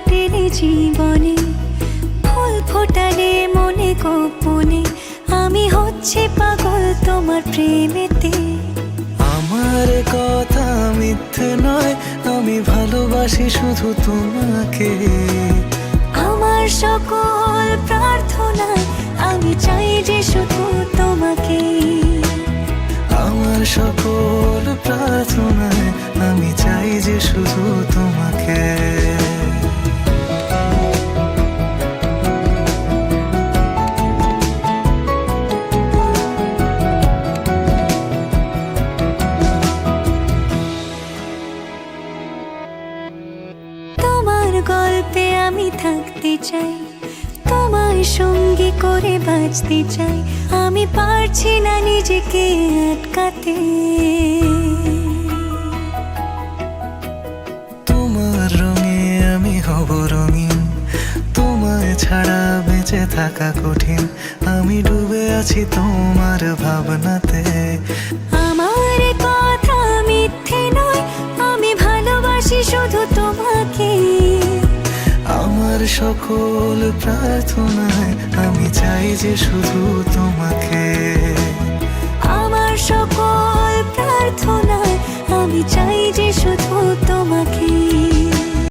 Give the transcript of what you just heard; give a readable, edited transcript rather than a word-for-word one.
কাটেনি জীবনে, ফুল ফোটালে মনে গোপনে, আমি হচ্ছে পাগল তোমার প্রেমেতে। আমার কথা মিথ্যে নয়, আমি ভালোবাসি শুধু তোমাকে। আমার সকল প্রার্থনায় আমি চাই যে শুধু তোমাকে। আমার সকল প্রার্থনায় আমি চাই যে শুধু তোমাকে। তোমার গল্পে আমি থাকতে চাই, তোমার সঙ্গী করে বাঁচতে চাই, আমি পারছি না নিজেকে আটকাতে। তোমার রঙে আমি হব রঙিন, তোমায় ছাড়া বেঁচে থাকা কঠিন, আমি ডুবে আছি তোমার ভাবনাতে। আমার কথা মিথ্যে নয়, আমি ভালোবাসি শুধু তোমাকে। আমার সকল প্রার্থনায় আমি চাই যে শুধু তোমাকে।